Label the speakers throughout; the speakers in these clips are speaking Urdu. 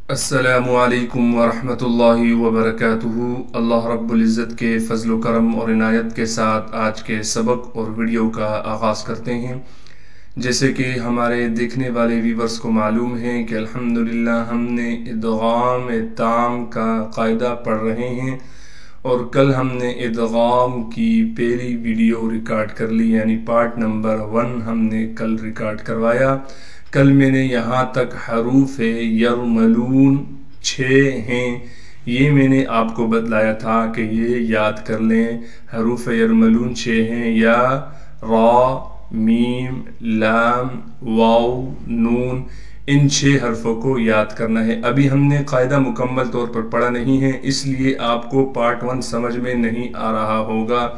Speaker 1: السلام علیکم ورحمۃ اللہ وبرکاتہ۔ اللہ رب العزت کے فضل و کرم اور عنایت کے ساتھ آج کے سبق اور ویڈیو کا آغاز کرتے ہیں۔ جیسے کہ ہمارے دیکھنے والے ویورز کو معلوم ہے کہ الحمدللہ ہم نے ادغام تام کا قاعدہ پڑھ رہے ہیں، اور کل ہم نے ادغام کی پہلی ویڈیو ریکارڈ کر لی، یعنی پارٹ نمبر 1 ہم نے کل ریکارڈ کروایا۔ کل میں نے یہاں تک حروف یرملون 6 ہیں، یہ میں نے آپ کو بتلایا تھا کہ یہ یاد کر لیں۔ حروف یرملون 6 ہیں، یا را، میم، لام، واو، نون، ان 6 حرفوں کو یاد کرنا ہے۔ ابھی ہم نے قاعدہ مکمل طور پر پڑھا نہیں ہے، اس لیے آپ کو پارٹ 1 سمجھ میں نہیں آ رہا ہوگا۔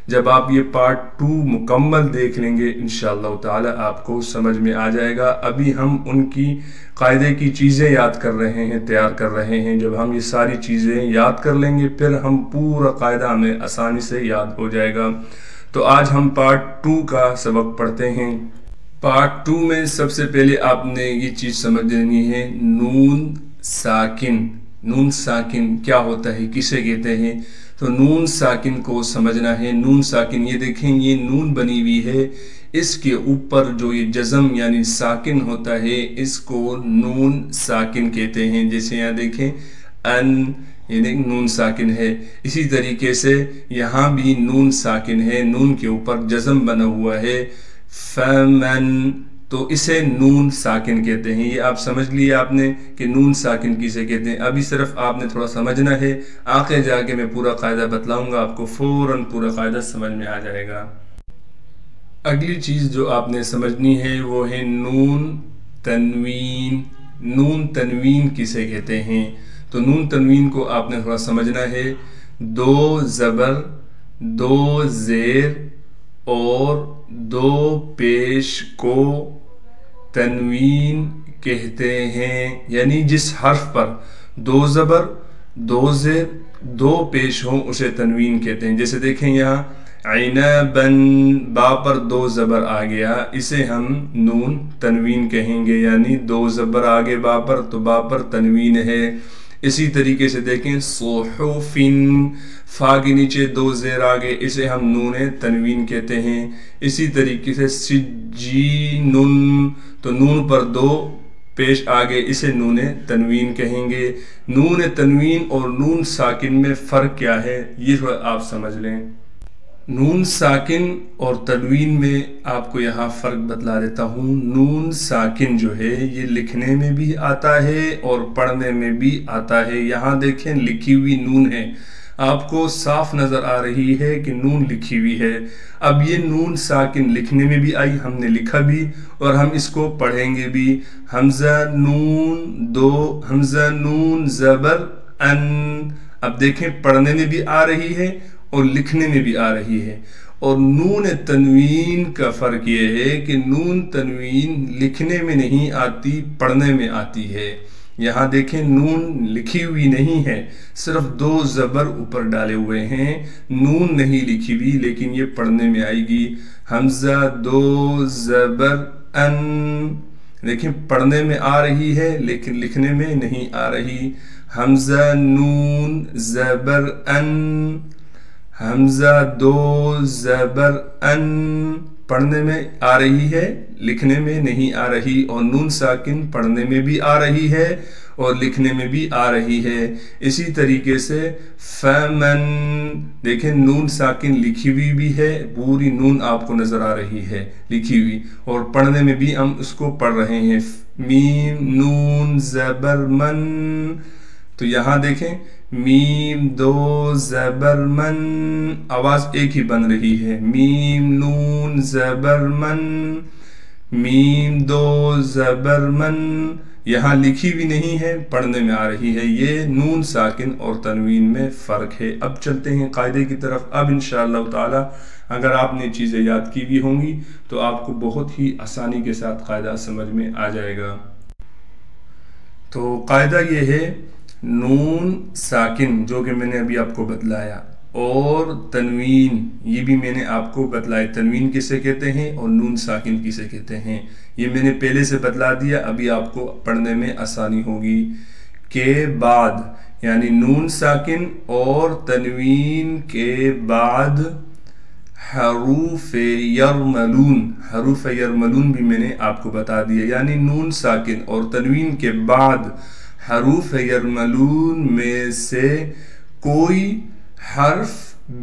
Speaker 1: جب آپ یہ پارٹ 2 مکمل دیکھ لیں گے انشاءاللہ تعالی آپ کو سمجھ میں آ جائے گا۔ ابھی ہم ان کی قاعدے کی چیزیں یاد کر رہے ہیں، تیار کر رہے ہیں۔ جب ہم یہ ساری چیزیں یاد کر لیں گے پھر ہم پورا قاعدہ ہمیں آسانی سے یاد ہو جائے گا۔ تو آج ہم پارٹ 2 کا سبق پڑھتے ہیں۔ پارٹ 2 میں سب سے پہلے آپ نے یہ چیز سمجھ لینی ہے، نون ساکن۔ نون ساکن کیا ہوتا ہے، کسے کہتے ہیں؟ تو نون ساکن کو سمجھنا ہے۔ نون ساکن، یہ دیکھیں یہ نون بنی ہوئی ہے، اس کے اوپر جو یہ جزم یعنی ساکن ہوتا ہے اس کو نون ساکن کہتے ہیں۔ جیسے یہاں دیکھیں ان، یہ دیکھیں نون ساکن ہے۔ اسی طریقے سے یہاں بھی نون ساکن ہے، نون کے اوپر جزم بنا ہوا ہے، فمن، تو اسے نون ساکن کہتے ہیں۔ یہ آپ سمجھ لیے آپ نے کہ نون ساکن کسے کہتے ہیں۔ ابھی صرف آپ نے تھوڑا سمجھنا ہے، آگے جا کے میں پورا قاعدہ بتلاؤں گا، آپ کو فوراً پورا قاعدہ سمجھ میں آ جائے گا۔ اگلی چیز جو آپ نے سمجھنی ہے وہ ہے نون تنوین۔ نون تنوین کسے کہتے ہیں؟ تو نون تنوین کو آپ نے تھوڑا سمجھنا ہے، 2 زبر، 2 زیر اور 2 پیش کو تنوین کہتے ہیں، یعنی جس حرف پر 2 زبر، 2 زیر، 2 پیش ہوں اسے تنوین کہتے ہیں۔ جیسے دیکھیں یہاں عنبن، با پر 2 زبر آ گیا، اسے ہم نون تنوین کہیں گے، یعنی 2 زبر آگے با پر تو با پر تنوین ہے۔ اسی طریقے سے دیکھیں صحفن، فا کے نیچے 2 زیر آگے، اسے ہم نون تنوین کہتے ہیں۔ اسی طریقے سے سجینن، تو نون پر 2 پیش آگے، اسے نون تنوین کہیں گے۔ نون تنوین اور نون ساکن میں فرق کیا ہے یہ تھوڑا آپ سمجھ لیں۔ نون ساکن اور تنوین میں آپ کو یہاں فرق بتلا دیتا ہوں۔ نون ساکن جو ہے یہ لکھنے میں بھی آتا ہے اور پڑھنے میں بھی آتا ہے۔ یہاں دیکھیں لکھی ہوئی نون ہے، آپ کو صاف نظر آ رہی ہے کہ نون لکھی ہوئی ہے۔ اب یہ نون ساکن لکھنے میں بھی آئی، ہم نے لکھا بھی اور ہم اس کو پڑھیں گے بھی۔ حمزہ نون 2، حمزہ نون زبر ان، اب دیکھیں پڑھنے میں بھی آ رہی ہے اور لکھنے میں بھی آ رہی ہے۔ اور نون تنوین کا فرق یہ ہے کہ نون تنوین لکھنے میں نہیں آتی، پڑھنے میں آتی ہے۔ یہاں دیکھیں نون لکھی ہوئی نہیں ہے، صرف 2 زبر اوپر ڈالے ہوئے ہیں، نون نہیں لکھی ہوئی، لیکن یہ پڑھنے میں آئے گی۔ حمزہ 2 زبر ان، دیکھیں پڑھنے میں آ رہی ہے لیکن لکھنے میں نہیں آ رہی۔ حمزہ نون زبر ان، حمزہ 2 زبر ان، پڑھنے میں آ رہی ہے لکھنے میں نہیں آ رہی۔ اور نون ساکن پڑھنے میں بھی آ رہی ہے اور لکھنے میں بھی آ رہی ہے۔ اسی طریقے سے فمن، دیکھیں نون ساکن لکھی ہوئی بھی ہے، پوری نون آپ کو نظر آ رہی ہے لکھی ہوئی، اور پڑھنے میں بھی ہم اس کو پڑھ رہے ہیں۔ میم نون زبر من، تو یہاں دیکھیں میم 2 زبر من، آواز ایک ہی بن رہی ہے، میم نون زبر من، میم 2 زبر من، یہاں لکھی بھی نہیں ہے، پڑھنے میں آ رہی ہے۔ یہ نون ساکن اور تنوین میں فرق ہے۔ اب چلتے ہیں قاعدے کی طرف۔ اب انشاءاللہ تعالی اگر آپ نے چیزیں یاد کی بھی ہوں گی تو آپ کو بہت ہی آسانی کے ساتھ قاعدہ سمجھ میں آ جائے گا۔ تو قاعدہ یہ ہے، نون ساکن جو کہ میں نے ابھی آپ کو بتلایا، اور تنوین یہ بھی میں نے آپ کو بتلایا، تنوین کسے کہتے ہیں اور نون ساکن کسے کہتے ہیں، یہ میں نے پہلے سے بتلا دیا، ابھی آپ کو پڑھنے میں آسانی ہوگی۔ کے بعد یعنی نون ساکن اور تنوین کے بعد حروف یرملون، حروف یرملون بھی میں نے آپ کو بتا دیا، یعنی نون ساکن اور تنوین کے بعد حروف یرملون میں سے کوئی حرف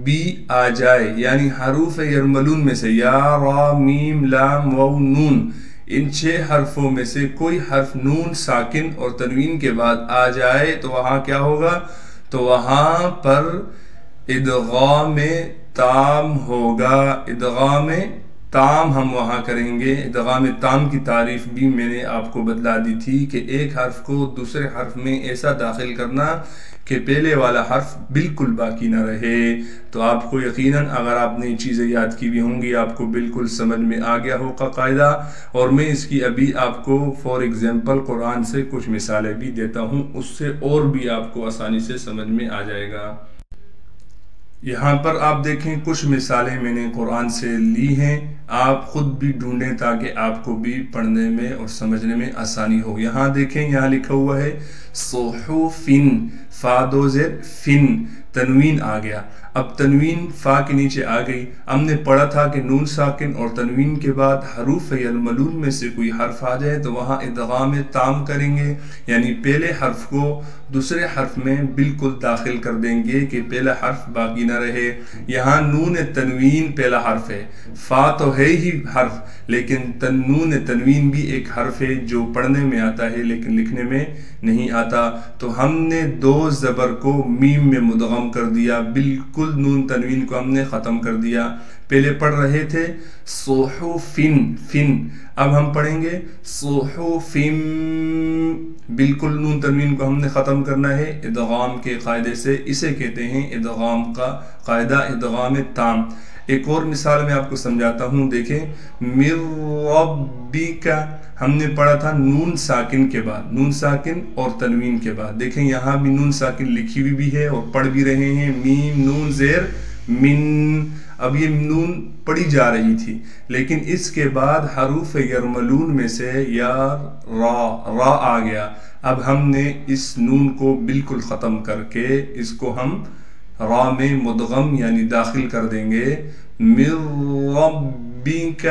Speaker 1: بھی آ جائے، یعنی حروف یرملون میں سے یا را میم لام واو نون، ان 6 حرفوں میں سے کوئی حرف نون ساکن اور تنوین کے بعد آ جائے تو وہاں کیا ہوگا؟ تو وہاں پر ادغام تام ہوگا، ادغام تام ہم وہاں کریں گے۔ ادغام تام کی تعریف بھی میں نے آپ کو بتلا دی تھی کہ ایک حرف کو دوسرے حرف میں ایسا داخل کرنا کہ پہلے والا حرف بالکل باقی نہ رہے۔ تو آپ کو یقیناً اگر آپ نے چیزیں یاد کی بھی ہوں گی آپ کو بالکل سمجھ میں آ گیا ہوگا قاعدہ، اور میں اس کی ابھی آپ کو فور ایگزامپل قرآن سے کچھ مثالیں بھی دیتا ہوں، اس سے اور بھی آپ کو آسانی سے سمجھ میں آ جائے گا۔ یہاں پر آپ دیکھیں کچھ مثالیں میں نے قرآن سے لی ہیں، آپ خود بھی ڈھونڈیں تاکہ آپ کو بھی پڑھنے میں اور سمجھنے میں آسانی ہو۔ یہاں دیکھیں یہاں لکھا ہوا ہے صحفن، فا دو زیر فن، تنوین آ گیا۔ اب تنوین فا کے نیچے آ گئی، ہم نے پڑھا تھا کہ نون ساکن اور تنوین کے بعد حروف یرملون میں سے کوئی حرف آ جائے تو وہاں ادغام تام کریں گے، یعنی پہلے حرف کو دوسرے حرف میں بالکل داخل کر دیں گے کہ پہلا حرف باقی نہ رہے۔ یہاں نون تنوین پہلا حرف ہے، فا تو ہے ہی حرف لیکن نون تنوین بھی ایک حرف ہے جو پڑھنے میں آتا ہے لیکن لکھنے میں نہیں آتا، تو ہم نے 2 زبر کو میم میں مدغم کر دیا، بالکل نون تنوین کو ہم نے ختم کر دیا۔ پہلے پڑھ رہے تھے صحفن فن، اب ہم پڑھیں گے صحفن، بالکل نون تنوین کو ہم نے ختم کرنا ہے ادغام کے قاعدے سے، اسے کہتے ہیں ادغام کا قاعدہ، ادغام تام۔ ایک اور مثال میں آپ کو سمجھاتا ہوں، دیکھیں من ربک، ہم نے پڑھا تھا نون ساکن کے بعد، نون ساکن اور تنوین کے بعد، دیکھیں یہاں بھی نون ساکن لکھی ہوئی بھی ہے اور پڑھ بھی رہے ہیں، میم نون زیر من، اب یہ نون پڑھی جا رہی تھی لیکن اس کے بعد حروف یرملون میں سے یا را آ گیا، اب ہم نے اس نون کو بالکل ختم کر کے اس کو ہم را میں مدغم یعنی داخل کر دیں گے، من ربک۔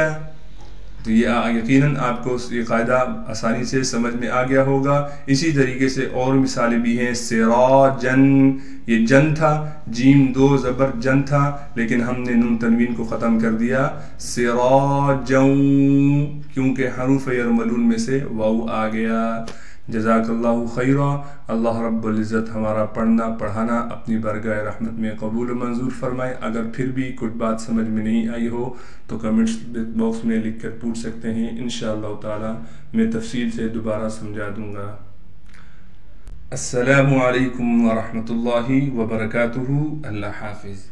Speaker 1: تو یہ یقیناً آپ کو یہ قاعدہ آسانی سے سمجھ میں آ گیا ہوگا۔ اسی طریقے سے اور مثالیں بھی ہیں، سراجن، یہ جن تھا، جیم 2 زبر جن تھا لیکن ہم نے نون تنوین کو ختم کر دیا، سراجن، کیونکہ حروف یرملون میں سے واو آ گیا۔ جزاک اللہ خیرہ، اللہ رب العزت ہمارا پڑھنا پڑھانا اپنی بارگاہ رحمت میں قبول و منظور فرمائے۔ اگر پھر بھی کچھ بات سمجھ میں نہیں آئی ہو تو کمنٹس باکس میں لکھ کر پوچھ سکتے ہیں، انشاءاللہ تعالی میں تفصیل سے دوبارہ سمجھا دوں گا۔ السلام علیکم ورحمۃ اللہ وبرکاتہ، اللہ حافظ۔